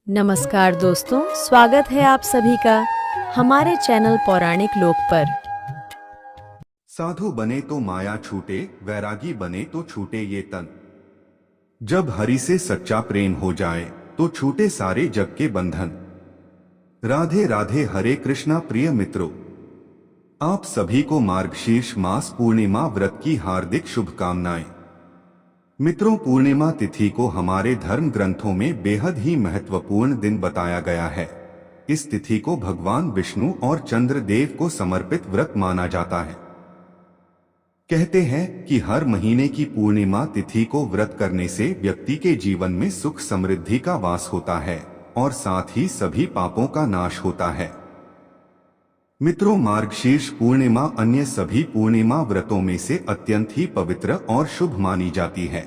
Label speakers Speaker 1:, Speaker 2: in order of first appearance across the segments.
Speaker 1: नमस्कार दोस्तों, स्वागत है आप सभी का हमारे चैनल पौराणिक लोक पर।
Speaker 2: साधु बने तो माया छूटे, वैरागी बने तो छूटे ये तन। जब हरि से सच्चा प्रेम हो जाए तो छूटे सारे जग के बंधन। राधे राधे, हरे कृष्णा प्रिय मित्रों, आप सभी को मार्गशीर्ष मास पूर्णिमा व्रत की हार्दिक शुभकामनाएं। मित्रों, पूर्णिमा तिथि को हमारे धर्म ग्रंथों में बेहद ही महत्वपूर्ण दिन बताया गया है। इस तिथि को भगवान विष्णु और चंद्रदेव को समर्पित व्रत माना जाता है। कहते हैं कि हर महीने की पूर्णिमा तिथि को व्रत करने से व्यक्ति के जीवन में सुख समृद्धि का वास होता है और साथ ही सभी पापों का नाश होता है। मित्रों, मार्गशीर्ष पूर्णिमा अन्य सभी पूर्णिमा व्रतों में से अत्यंत ही पवित्र और शुभ मानी जाती है।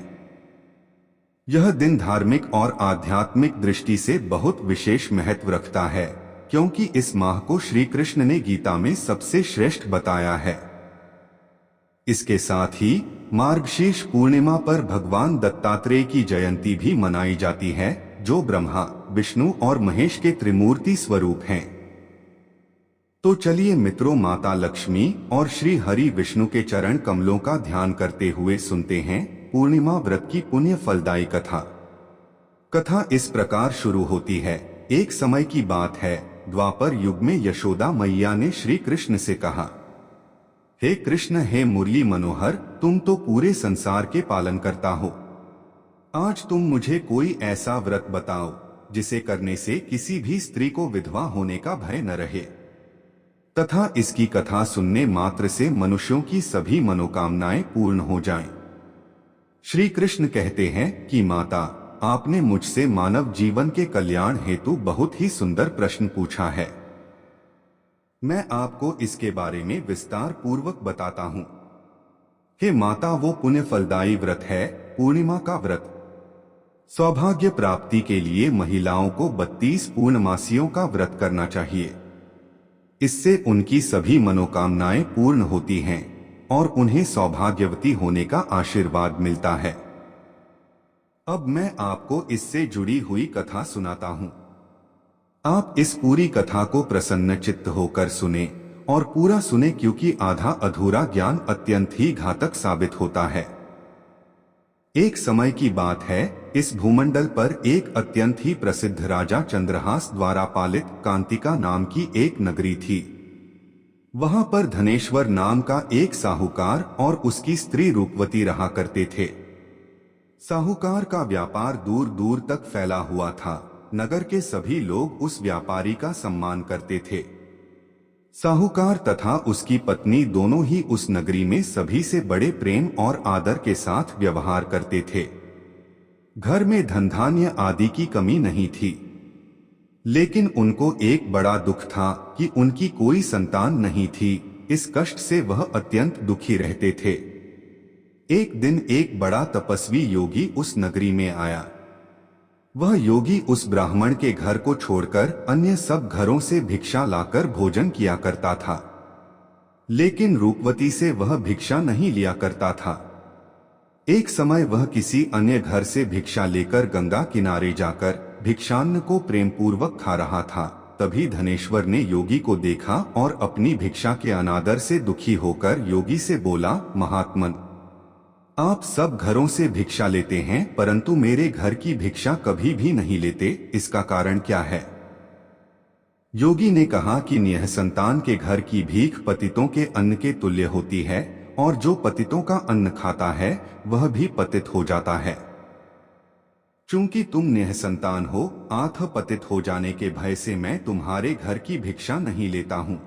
Speaker 2: यह दिन धार्मिक और आध्यात्मिक दृष्टि से बहुत विशेष महत्व रखता है, क्योंकि इस माह को श्री कृष्ण ने गीता में सबसे श्रेष्ठ बताया है। इसके साथ ही मार्गशीर्ष पूर्णिमा पर भगवान दत्तात्रेय की जयंती भी मनाई जाती है, जो ब्रह्मा, विष्णु और महेश के त्रिमूर्ति स्वरूप हैं। तो चलिए मित्रों, माता लक्ष्मी और श्री हरि विष्णु के चरण कमलों का ध्यान करते हुए सुनते हैं पूर्णिमा व्रत की पुण्य फलदायी कथा। कथा इस प्रकार शुरू होती है। एक समय की बात है, द्वापर युग में यशोदा मैया ने श्री कृष्ण से कहा, हे कृष्ण, हे मुरली मनोहर, तुम तो पूरे संसार के पालन करता हो। आज तुम मुझे कोई ऐसा व्रत बताओ जिसे करने से किसी भी स्त्री को विधवा होने का भय न रहे तथा इसकी कथा सुनने मात्र से मनुष्यों की सभी मनोकामनाएं पूर्ण हो जाएं। श्री कृष्ण कहते हैं कि माता, आपने मुझसे मानव जीवन के कल्याण हेतु बहुत ही सुंदर प्रश्न पूछा है। मैं आपको इसके बारे में विस्तार पूर्वक बताता हूँ। हे माता, वो पुण्य फलदायी व्रत है पूर्णिमा का व्रत। सौभाग्य प्राप्ति के लिए महिलाओं को 32 पूर्णमासियों का व्रत करना चाहिए। इससे उनकी सभी मनोकामनाएं पूर्ण होती हैं और उन्हें सौभाग्यवती होने का आशीर्वाद मिलता है। अब मैं आपको इससे जुड़ी हुई कथा सुनाता हूँ। आप इस पूरी कथा को प्रसन्न चित्त होकर सुने और पूरा सुने, क्योंकि आधा अधूरा ज्ञान अत्यंत ही घातक साबित होता है। एक समय की बात है, इस भूमंडल पर एक अत्यंत ही प्रसिद्ध राजा चंद्रहास द्वारा पालित कांतिका नाम की एक नगरी थी। वहां पर धनेश्वर नाम का एक साहूकार और उसकी स्त्री रूपवती रहा करते थे। साहूकार का व्यापार दूर दूर तक फैला हुआ था। नगर के सभी लोग उस व्यापारी का सम्मान करते थे। साहूकार तथा उसकी पत्नी दोनों ही उस नगरी में सभी से बड़े प्रेम और आदर के साथ व्यवहार करते थे। घर में धन धान्य आदि की कमी नहीं थी, लेकिन उनको एक बड़ा दुख था कि उनकी कोई संतान नहीं थी। इस कष्ट से वह अत्यंत दुखी रहते थे। एक दिन एक बड़ा तपस्वी योगी उस नगरी में आया। वह योगी उस ब्राह्मण के घर को छोड़कर अन्य सब घरों से भिक्षा लाकर भोजन किया करता था, लेकिन रूपवती से वह भिक्षा नहीं लिया करता था। एक समय वह किसी अन्य घर से भिक्षा लेकर गंगा किनारे जाकर भिक्षान्न को प्रेम पूर्वक खा रहा था। तभी धनेश्वर ने योगी को देखा और अपनी भिक्षा के अनादर से दुखी होकर योगी से बोला, महात्मन, आप सब घरों से भिक्षा लेते हैं, परंतु मेरे घर की भिक्षा कभी भी नहीं लेते, इसका कारण क्या है? योगी ने कहा कि निःसंतान के घर की भीख पतितों के अन्न के तुल्य होती है, और जो पतितों का अन्न खाता है वह भी पतित हो जाता है। चूंकि तुम निःसंतान हो, आथ पतित हो जाने के भय से मैं तुम्हारे घर की भिक्षा नहीं लेता हूँ।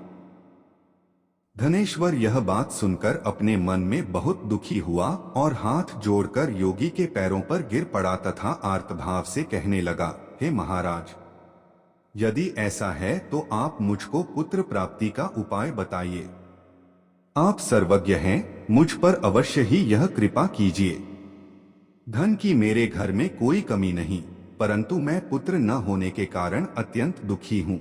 Speaker 2: धनेश्वर यह बात सुनकर अपने मन में बहुत दुखी हुआ और हाथ जोड़कर योगी के पैरों पर गिर पड़ा तथा आर्तभाव से कहने लगा, हे महाराज, यदि ऐसा है तो आप मुझको पुत्र प्राप्ति का उपाय बताइए। आप सर्वज्ञ हैं, मुझ पर अवश्य ही यह कृपा कीजिए। धन की मेरे घर में कोई कमी नहीं, परंतु मैं पुत्र न होने के कारण अत्यंत दुखी हूँ।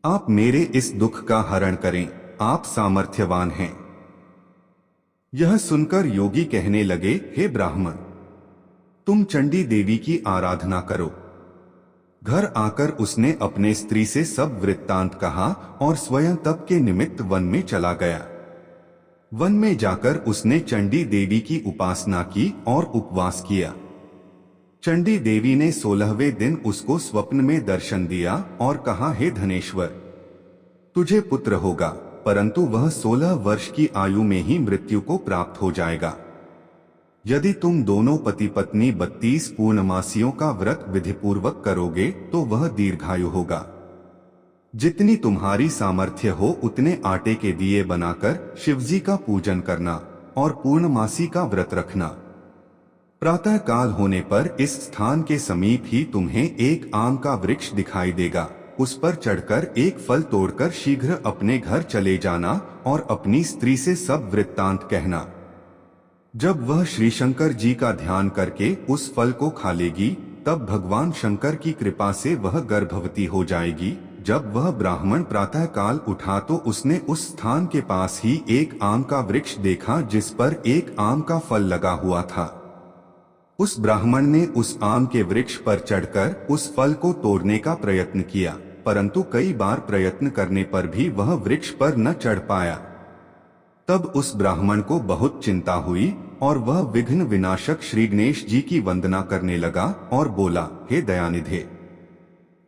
Speaker 2: आप मेरे इस दुख का हरण करें, आप सामर्थ्यवान हैं। यह सुनकर योगी कहने लगे, हे ब्राह्मण, तुम चंडी देवी की आराधना करो। घर आकर उसने अपने स्त्री से सब वृत्तांत कहा और स्वयं तप के निमित्त वन में चला गया। वन में जाकर उसने चंडी देवी की उपासना की और उपवास किया। चंडी देवी ने 16वें दिन उसको स्वप्न में दर्शन दिया और कहा, हे धनेश्वर, तुझे पुत्र होगा, परंतु वह 16 वर्ष की आयु में ही मृत्यु को प्राप्त हो जाएगा। यदि तुम दोनों पति पत्नी 32 पूर्णमासियों का व्रत विधिपूर्वक करोगे तो वह दीर्घायु होगा। जितनी तुम्हारी सामर्थ्य हो उतने आटे के दिए बनाकर शिवजी का पूजन करना और पूर्णमासी का व्रत रखना। प्रातः काल होने पर इस स्थान के समीप ही तुम्हें एक आम का वृक्ष दिखाई देगा। उस पर चढ़कर एक फल तोड़कर शीघ्र अपने घर चले जाना और अपनी स्त्री से सब वृत्तांत कहना। जब वह श्री शंकर जी का ध्यान करके उस फल को खा लेगी, तब भगवान शंकर की कृपा से वह गर्भवती हो जाएगी। जब वह ब्राह्मण प्रातः काल उठा तो उसने उस स्थान के पास ही एक आम का वृक्ष देखा जिस पर एक आम का फल लगा हुआ था। उस ब्राह्मण ने उस आम के वृक्ष पर चढ़कर उस फल को तोड़ने का प्रयत्न किया, परंतु कई बार प्रयत्न करने पर भी वह वृक्ष पर न चढ़ पाया। तब उस ब्राह्मण को बहुत चिंता हुई और वह विघ्न विनाशक श्री गणेश जी की वंदना करने लगा और बोला, हे दयानिधे,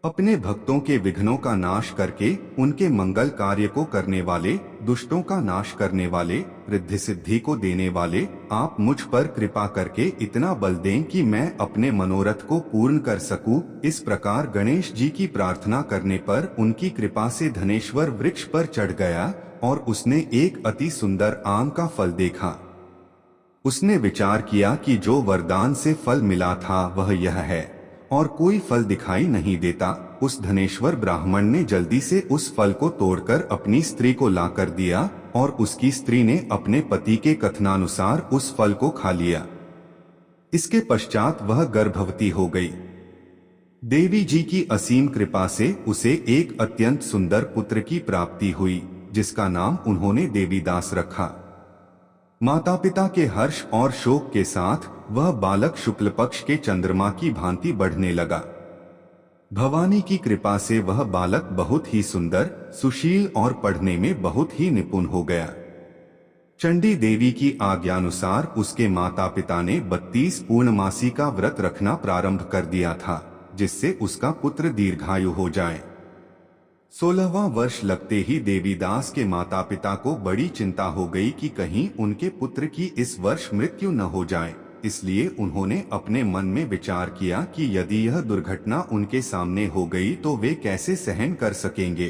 Speaker 2: अपने भक्तों के विघ्नों का नाश करके उनके मंगल कार्य को करने वाले, दुष्टों का नाश करने वाले, रिद्धि सिद्धि को देने वाले, आप मुझ पर कृपा करके इतना बल दें कि मैं अपने मनोरथ को पूर्ण कर सकूं। इस प्रकार गणेश जी की प्रार्थना करने पर उनकी कृपा से धनेश्वर वृक्ष पर चढ़ गया और उसने एक अति सुंदर आम का फल देखा। उसने विचार किया कि जो वरदान से फल मिला था वह यह है और कोई फल दिखाई नहीं देता। उस धनेश्वर ब्राह्मण ने जल्दी से उस फल को तोड़कर अपनी स्त्री को लाकर दिया और उसकी स्त्री ने अपने पति के कथनानुसार उस फल को खा लिया। इसके पश्चात वह गर्भवती हो गई। देवी जी की असीम कृपा से उसे एक अत्यंत सुंदर पुत्र की प्राप्ति हुई, जिसका नाम उन्होंने देवीदास रखा। माता पिता के हर्ष और शोक के साथ वह बालक शुक्ल पक्ष के चंद्रमा की भांति बढ़ने लगा। भवानी की कृपा से वह बालक बहुत ही सुंदर, सुशील और पढ़ने में बहुत ही निपुण हो गया। चंडी देवी की आज्ञानुसार उसके माता पिता ने 32 पूर्णमासी का व्रत रखना प्रारंभ कर दिया था, जिससे उसका पुत्र दीर्घायु हो जाए। 16वां वर्ष लगते ही देवीदास के माता पिता को बड़ी चिंता हो गई कि कहीं उनके पुत्र की इस वर्ष मृत्यु न हो जाए। इसलिए उन्होंने अपने मन में विचार किया कि यदि यह दुर्घटना उनके सामने हो गई तो वे कैसे सहन कर सकेंगे।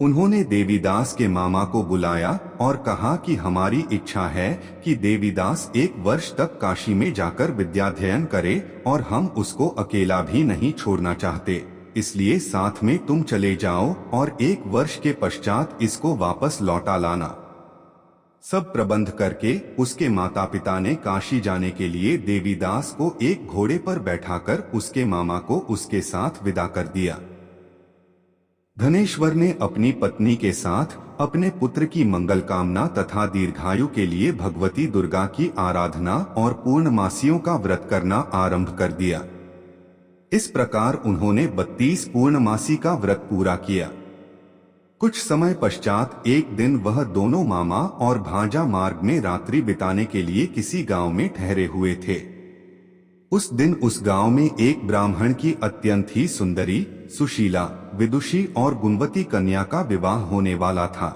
Speaker 2: उन्होंने देवीदास के मामा को बुलाया और कहा कि हमारी इच्छा है कि देवीदास 1 वर्ष तक काशी में जाकर विद्याध्ययन करे और हम उसको अकेला भी नहीं छोड़ना चाहते, इसलिए साथ में तुम चले जाओ और 1 वर्ष के पश्चात इसको वापस लौटा लाना। सब प्रबंध करके उसके माता पिता ने काशी जाने के लिए देवीदास को एक घोड़े पर बैठाकर उसके मामा को उसके साथ विदा कर दिया। धनेश्वर ने अपनी पत्नी के साथ अपने पुत्र की मंगल कामना तथा दीर्घायु के लिए भगवती दुर्गा की आराधना और पूर्णमासियों का व्रत करना आरंभ कर दिया। इस प्रकार उन्होंने 32 पूर्णमासी का व्रत पूरा किया। कुछ समय पश्चात एक दिन वह दोनों मामा और भांजा मार्ग में रात्रि बिताने के लिए किसी गांव में ठहरे हुए थे। उस दिन उस गांव में एक ब्राह्मण की अत्यंत ही सुंदरी, सुशीला, विदुषी और गुणवती कन्या का विवाह होने वाला था।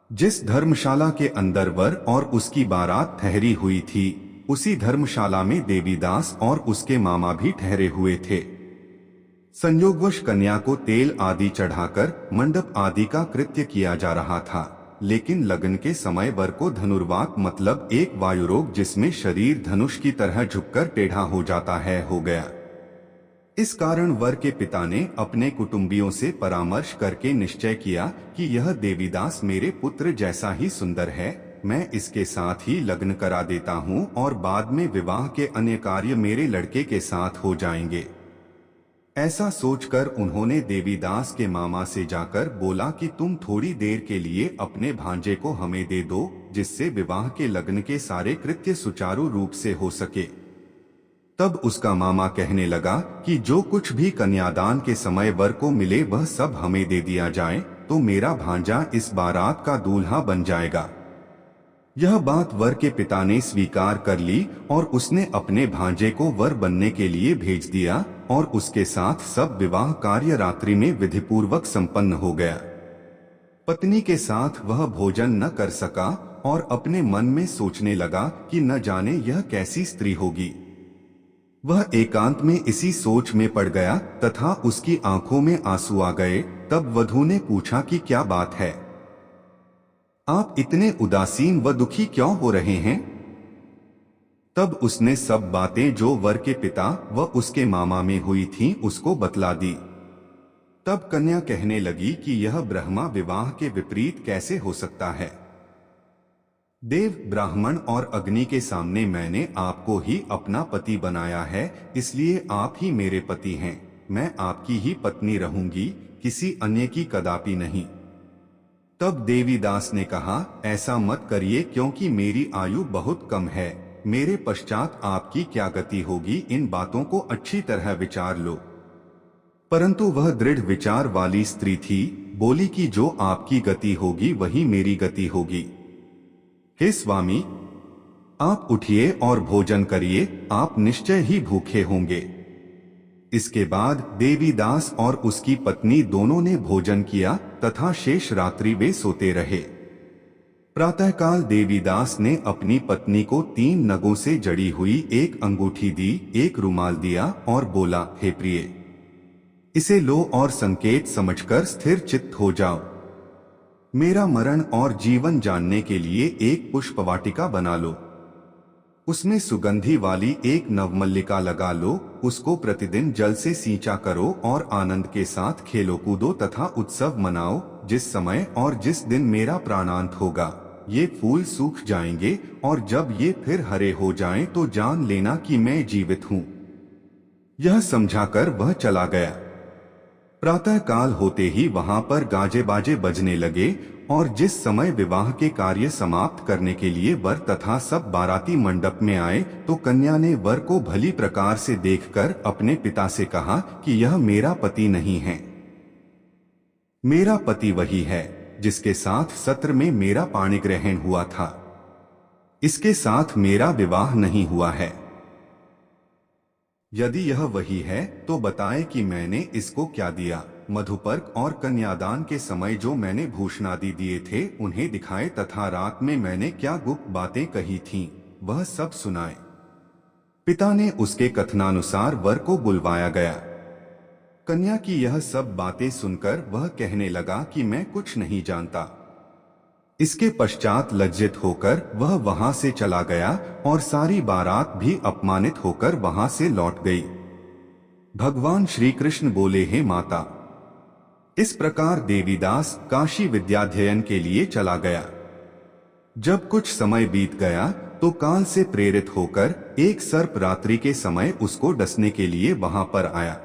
Speaker 2: जिस धर्मशाला के अंदर वर और उसकी बारात ठहरी हुई थी, उसी धर्मशाला में देवीदास और उसके मामा भी ठहरे हुए थे। संयोगवश कन्या को तेल आदि चढ़ाकर मंडप आदि का कृत्य किया जा रहा था, लेकिन लगन के समय वर को धनुर्वात मतलब एक वायुरोग जिसमें शरीर धनुष की तरह झुककर टेढ़ा हो जाता है हो गया। इस कारण वर के पिता ने अपने कुटुंबियों से परामर्श करके निश्चय किया कि यह देवीदास मेरे पुत्र जैसा ही सुंदर है, मैं इसके साथ ही लग्न करा देता हूँ और बाद में विवाह के अन्य कार्य मेरे लड़के के साथ हो जाएंगे। ऐसा सोचकर उन्होंने देवीदास के मामा से जाकर बोला कि तुम थोड़ी देर के लिए अपने भांजे को हमें दे दो, जिससे विवाह के लग्न के सारे कृत्य सुचारू रूप से हो सके। तब उसका मामा कहने लगा कि जो कुछ भी कन्यादान के समय वर को मिले वह सब हमें दे दिया जाए, तो मेरा भांजा इस बारात का दूल्हा बन जाएगा। यह बात वर के पिता ने स्वीकार कर ली और उसने अपने भांजे को वर बनने के लिए भेज दिया और उसके साथ सब विवाह कार्य रात्रि में विधिपूर्वक संपन्न हो गया। पत्नी के साथ वह भोजन न कर सका और अपने मन में सोचने लगा कि न जाने यह कैसी स्त्री होगी। वह एकांत में इसी सोच में पड़ गया तथा उसकी आंखों में आंसू आ गए। तब वधू ने पूछा कि क्या बात है, आप इतने उदासीन व दुखी क्यों हो रहे हैं? तब उसने सब बातें जो वर के पिता व उसके मामा में हुई थीं उसको बतला दी। तब कन्या कहने लगी कि यह ब्रह्मा विवाह के विपरीत कैसे हो सकता है। देव, ब्राह्मण और अग्नि के सामने मैंने आपको ही अपना पति बनाया है, इसलिए आप ही मेरे पति हैं। मैं आपकी ही पत्नी रहूंगी, किसी अन्य की कदापि नहीं। तब देवीदास ने कहा, ऐसा मत करिए, क्योंकि मेरी आयु बहुत कम है। मेरे पश्चात आपकी क्या गति होगी, इन बातों को अच्छी तरह विचार लो। परंतु वह दृढ़ विचार वाली स्त्री थी, बोली कि जो आपकी गति होगी वही मेरी गति होगी। हे स्वामी, आप उठिए और भोजन करिए, आप निश्चय ही भूखे होंगे। इसके बाद देवीदास और उसकी पत्नी दोनों ने भोजन किया तथा शेष रात्रि वे सोते रहे। प्रातःकाल देवीदास ने अपनी पत्नी को 3 नगों से जड़ी हुई एक अंगूठी दी, एक रुमाल दिया और बोला, हे प्रिय, इसे लो और संकेत समझकर स्थिर चित्त हो जाओ। मेरा मरण और जीवन जानने के लिए एक पुष्पवाटिका बना लो, उसमें सुगंधी वाली एक नवमल्लिका लगा लो, उसको प्रतिदिन जल से सींचा करो और आनंद के साथ खेलो कूदो तथा उत्सव मनाओ। जिस समय और जिस दिन मेरा प्राणांत होगा ये फूल सूख जाएंगे और जब ये फिर हरे हो जाएं तो जान लेना कि मैं जीवित हूँ। यह समझाकर वह चला गया। प्रातः काल होते ही वहां पर गाजे बाजे बजने लगे और जिस समय विवाह के कार्य समाप्त करने के लिए वर तथा सब बाराती मंडप में आए तो कन्या ने वर को भली प्रकार से देखकर अपने पिता से कहा कि यह मेरा पति नहीं है। मेरा पति वही है जिसके साथ सत्र में मेरा पाणिग्रहण हुआ था, इसके साथ मेरा विवाह नहीं हुआ है। यदि यह वही है तो बताएं कि मैंने इसको क्या दिया। मधुपर्क और कन्यादान के समय जो मैंने भूषणादि दिए थे उन्हें दिखाए तथा रात में मैंने क्या गुप्त बातें कही थीं वह सब सुनाए। पिता ने उसके कथनानुसार वर को बुलवाया गया। कन्या की यह सब बातें सुनकर वह कहने लगा कि मैं कुछ नहीं जानता। इसके पश्चात लज्जित होकर वह वहां से चला गया और सारी बारात भी अपमानित होकर वहां से लौट गई। भगवान श्री कृष्ण बोले, हे माता। इस प्रकार देवीदास काशी विद्याध्ययन के लिए चला गया। जब कुछ समय बीत गया तो काल से प्रेरित होकर एक सर्प रात्रि के समय उसको डसने के लिए वहां पर आया।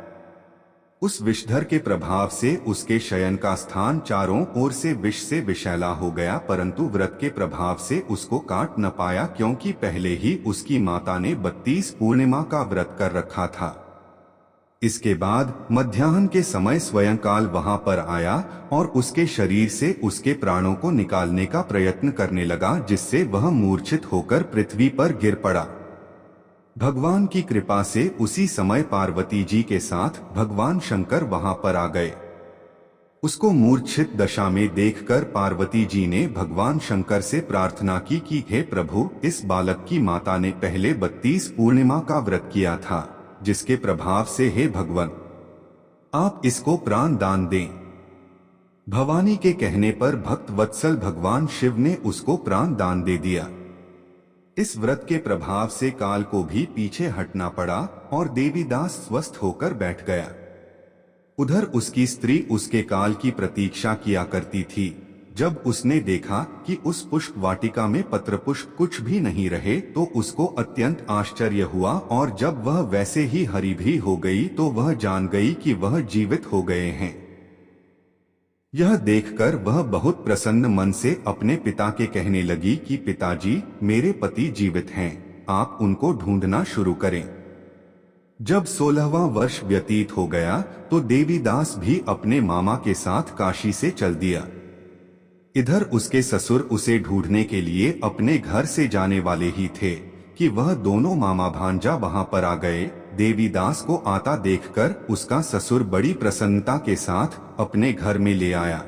Speaker 2: उस विषधर के प्रभाव से उसके शयन का स्थान चारों ओर से विष से विषैला हो गया, परंतु व्रत के प्रभाव से उसको काट न पाया, क्योंकि पहले ही उसकी माता ने 32 पूर्णिमा का व्रत कर रखा था। इसके बाद मध्याह्न के समय स्वयं काल वहां पर आया और उसके शरीर से उसके प्राणों को निकालने का प्रयत्न करने लगा, जिससे वह मूर्छित होकर पृथ्वी पर गिर पड़ा। भगवान की कृपा से उसी समय पार्वती जी के साथ भगवान शंकर वहां पर आ गए। उसको मूर्छित दशा में देखकर पार्वती जी ने भगवान शंकर से प्रार्थना की कि हे प्रभु, इस बालक की माता ने पहले 32 पूर्णिमा का व्रत किया था, जिसके प्रभाव से हे भगवान आप इसको प्राण दान दें। भवानी के कहने पर भक्त वत्सल भगवान शिव ने उसको प्राण दान दे दिया। इस व्रत के प्रभाव से काल को भी पीछे हटना पड़ा और देवीदास स्वस्थ होकर बैठ गया। उधर उसकी स्त्री उसके काल की प्रतीक्षा किया करती थी। जब उसने देखा कि उस पुष्प वाटिका में पत्र पुष्प कुछ भी नहीं रहे तो उसको अत्यंत आश्चर्य हुआ, और जब वह वैसे ही हरी भी हो गई तो वह जान गई कि वह जीवित हो गए हैं। यह देखकर वह बहुत प्रसन्न मन से अपने पिता के कहने लगी कि पिताजी, मेरे पति जीवित हैं, आप उनको ढूंढना शुरू करें। जब 16वां वर्ष व्यतीत हो गया तो देवीदास भी अपने मामा के साथ काशी से चल दिया। इधर उसके ससुर उसे ढूंढने के लिए अपने घर से जाने वाले ही थे कि वह दोनों मामा भांजा वहां पर आ गए। देवीदास को आता देखकर उसका ससुर बड़ी प्रसन्नता के साथ अपने घर में ले आया।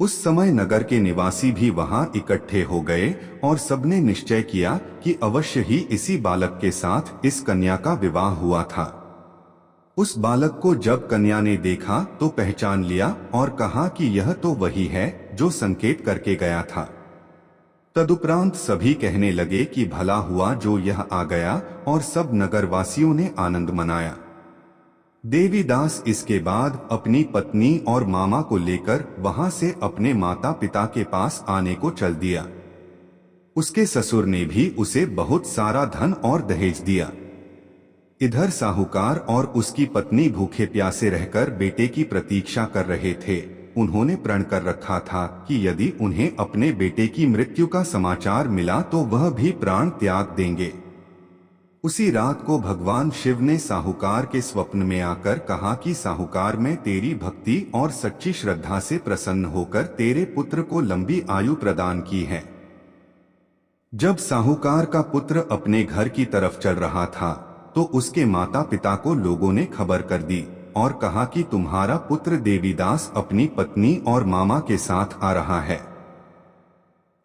Speaker 2: उस समय नगर के निवासी भी वहां इकट्ठे हो गए और सबने निश्चय किया कि अवश्य ही इसी बालक के साथ इस कन्या का विवाह हुआ था। उस बालक को जब कन्या ने देखा तो पहचान लिया और कहा कि यह तो वही है जो संकेत करके गया था। तदुपरांत सभी कहने लगे कि भला हुआ जो यह आ गया, और सब नगरवासियों ने आनंद मनाया। देवीदास इसके बाद अपनी पत्नी और मामा को लेकर वहां से अपने माता पिता के पास आने को चल दिया। उसके ससुर ने भी उसे बहुत सारा धन और दहेज दिया। इधर साहूकार और उसकी पत्नी भूखे प्यासे रहकर बेटे की प्रतीक्षा कर रहे थे। उन्होंने प्रण कर रखा था कि यदि उन्हें अपने बेटे की मृत्यु का समाचार मिला तो वह भी प्राण त्याग देंगे। उसी रात को भगवान शिव ने साहूकार के स्वप्न में आकर कहा कि साहूकार, मैं तेरी भक्ति और सच्ची श्रद्धा से प्रसन्न होकर तेरे पुत्र को लंबी आयु प्रदान की है। जब साहूकार का पुत्र अपने घर की तरफ चल रहा था तो उसके माता पिता को लोगों ने खबर कर दी और कहा कि तुम्हारा पुत्र देवीदास अपनी पत्नी और मामा के साथ आ रहा है।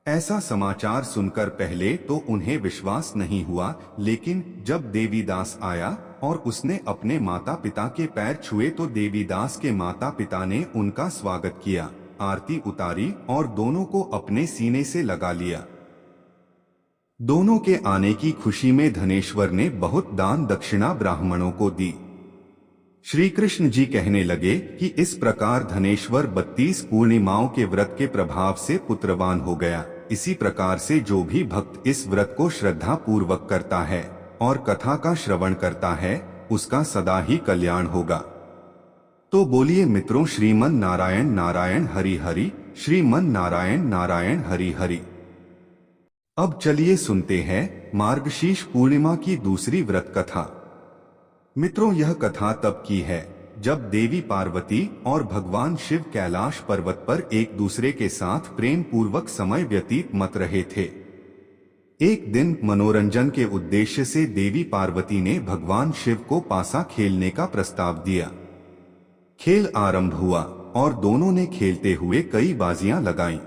Speaker 2: ऐसा समाचार सुनकर पहले तो उन्हें विश्वास नहीं हुआ, लेकिन जब देवीदास आया और उसने अपने माता पिता के पैर छुए तो देवीदास के माता पिता ने उनका स्वागत किया, आरती उतारी और दोनों को अपने सीने से लगा लिया। दोनों के आने की खुशी में धनेश्वर ने बहुत दान दक्षिणा ब्राह्मणों को दी। श्री कृष्ण जी कहने लगे कि इस प्रकार धनेश्वर 32 पूर्णिमाओं के व्रत के प्रभाव से पुत्रवान हो गया। इसी प्रकार से जो भी भक्त इस व्रत को श्रद्धा पूर्वक करता है और कथा का श्रवण करता है, उसका सदा ही कल्याण होगा। तो बोलिए मित्रों, श्रीमन नारायण नारायण हरि हरि, श्रीमन नारायण नारायण हरि हरि। अब चलिए सुनते हैं मार्गशीर्ष पूर्णिमा की दूसरी व्रत कथा। मित्रों, यह कथा तब की है जब देवी पार्वती और भगवान शिव कैलाश पर्वत पर एक दूसरे के साथ प्रेम पूर्वक समय व्यतीत मत रहे थे। एक दिन मनोरंजन के उद्देश्य से देवी पार्वती ने भगवान शिव को पासा खेलने का प्रस्ताव दिया। खेल आरंभ हुआ और दोनों ने खेलते हुए कई बाजियां लगाईं।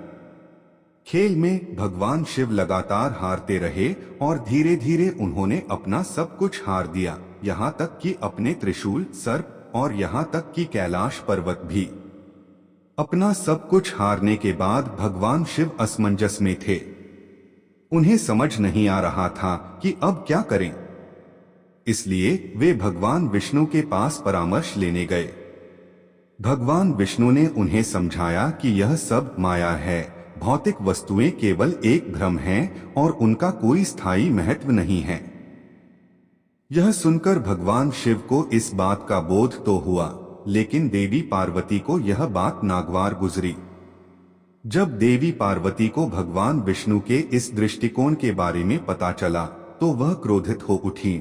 Speaker 2: खेल में भगवान शिव लगातार हारते रहे और धीरे धीरे उन्होंने अपना सब कुछ हार दिया, यहाँ तक कि अपने त्रिशूल, सर्प और यहाँ तक कि कैलाश पर्वत भी। अपना सब कुछ हारने के बाद भगवान शिव असमंजस में थे। उन्हें समझ नहीं आ रहा था कि अब क्या करें। इसलिए वे भगवान विष्णु के पास परामर्श लेने गए। भगवान विष्णु ने उन्हें समझाया कि यह सब माया है, भौतिक वस्तुएं केवल एक भ्रम हैं और उनका कोई स्थायी महत्व नहीं है। यह सुनकर भगवान शिव को इस बात का बोध तो हुआ, लेकिन देवी पार्वती को यह बात नागवार गुजरी। जब देवी पार्वती को भगवान विष्णु के इस दृष्टिकोण के बारे में पता चला तो वह क्रोधित हो उठी।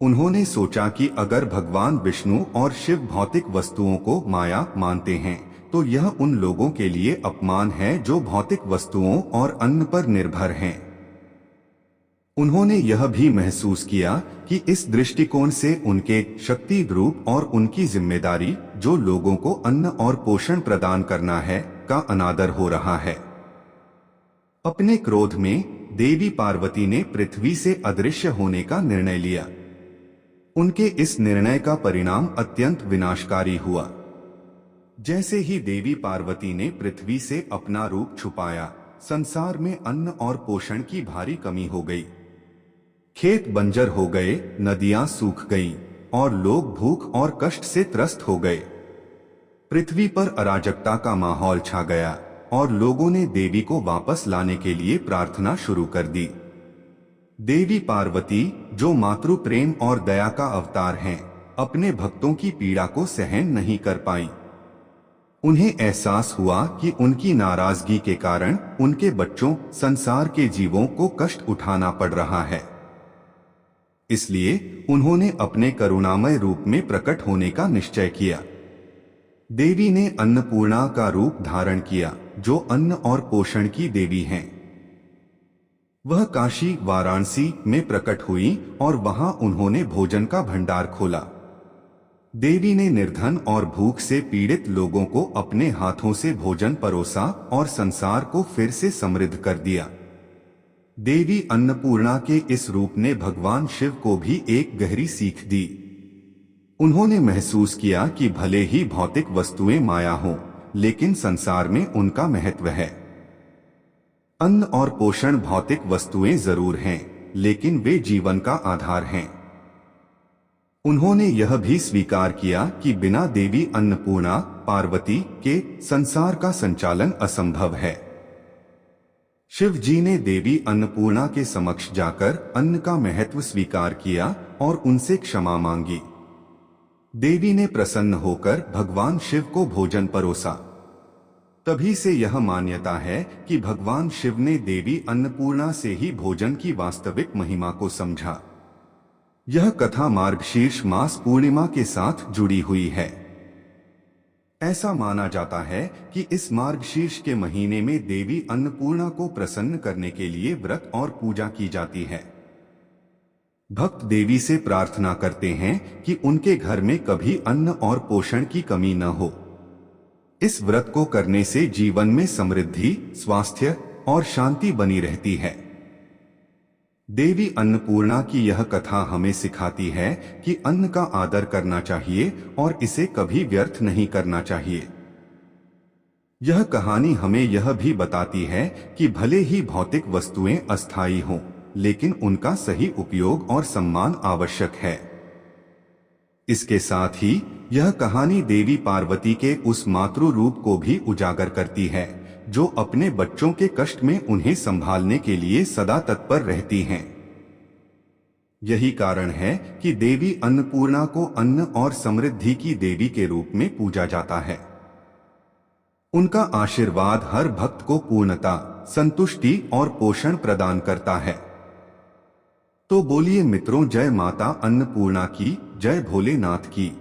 Speaker 2: उन्होंने सोचा कि अगर भगवान विष्णु और शिव भौतिक वस्तुओं को माया मानते हैं तो यह उन लोगों के लिए अपमान है जो भौतिक वस्तुओं और अन्न पर निर्भर हैं। उन्होंने यह भी महसूस किया कि इस दृष्टिकोण से उनके शक्ति रूप और उनकी जिम्मेदारी, जो लोगों को अन्न और पोषण प्रदान करना है, का अनादर हो रहा है। अपने क्रोध में देवी पार्वती ने पृथ्वी से अदृश्य होने का निर्णय लिया। उनके इस निर्णय का परिणाम अत्यंत विनाशकारी हुआ। जैसे ही देवी पार्वती ने पृथ्वी से अपना रूप छुपाया, संसार में अन्न और पोषण की भारी कमी हो गई। खेत बंजर हो गए, नदियां सूख गईं और लोग भूख और कष्ट से त्रस्त हो गए। पृथ्वी पर अराजकता का माहौल छा गया और लोगों ने देवी को वापस लाने के लिए प्रार्थना शुरू कर दी। देवी पार्वती, जो मातृ प्रेम और दया का अवतार हैं, अपने भक्तों की पीड़ा को सहन नहीं कर पाईं। उन्हें एहसास हुआ कि उनकी नाराजगी के कारण उनके बच्चों, संसार के जीवों को कष्ट उठाना पड़ रहा है। इसलिए उन्होंने अपने करुणामय रूप में प्रकट होने का निश्चय किया। देवी ने अन्नपूर्णा का रूप धारण किया, जो अन्न और पोषण की देवी हैं। वह काशी वाराणसी में प्रकट हुई और वहां उन्होंने भोजन का भंडार खोला। देवी ने निर्धन और भूख से पीड़ित लोगों को अपने हाथों से भोजन परोसा और संसार को फिर से समृद्ध कर दिया। देवी अन्नपूर्णा के इस रूप ने भगवान शिव को भी एक गहरी सीख दी। उन्होंने महसूस किया कि भले ही भौतिक वस्तुएं माया हों, लेकिन संसार में उनका महत्व है। अन्न और पोषण भौतिक वस्तुएं जरूर हैं, लेकिन वे जीवन का आधार हैं। उन्होंने यह भी स्वीकार किया कि बिना देवी अन्नपूर्णा पार्वती के संसार का संचालन असंभव है। शिव जी ने देवी अन्नपूर्णा के समक्ष जाकर अन्न का महत्व स्वीकार किया और उनसे क्षमा मांगी। देवी ने प्रसन्न होकर भगवान शिव को भोजन परोसा। तभी से यह मान्यता है कि भगवान शिव ने देवी अन्नपूर्णा से ही भोजन की वास्तविक महिमा को समझा। यह कथा मार्गशीर्ष मास पूर्णिमा के साथ जुड़ी हुई है। ऐसा माना जाता है कि इस मार्गशीर्ष के महीने में देवी अन्नपूर्णा को प्रसन्न करने के लिए व्रत और पूजा की जाती है। भक्त देवी से प्रार्थना करते हैं कि उनके घर में कभी अन्न और पोषण की कमी न हो। इस व्रत को करने से जीवन में समृद्धि, स्वास्थ्य और शांति बनी रहती है। देवी अन्नपूर्णा की यह कथा हमें सिखाती है कि अन्न का आदर करना चाहिए और इसे कभी व्यर्थ नहीं करना चाहिए। यह कहानी हमें यह भी बताती है कि भले ही भौतिक वस्तुएं अस्थायी हों, लेकिन उनका सही उपयोग और सम्मान आवश्यक है। इसके साथ ही यह कहानी देवी पार्वती के उस मातृ रूप को भी उजागर करती है, जो अपने बच्चों के कष्ट में उन्हें संभालने के लिए सदा तत्पर रहती हैं। यही कारण है कि देवी अन्नपूर्णा को अन्न और समृद्धि की देवी के रूप में पूजा जाता है। उनका आशीर्वाद हर भक्त को पूर्णता, संतुष्टि और पोषण प्रदान करता है। तो बोलिए मित्रों, जय माता अन्नपूर्णा की, जय भोलेनाथ की।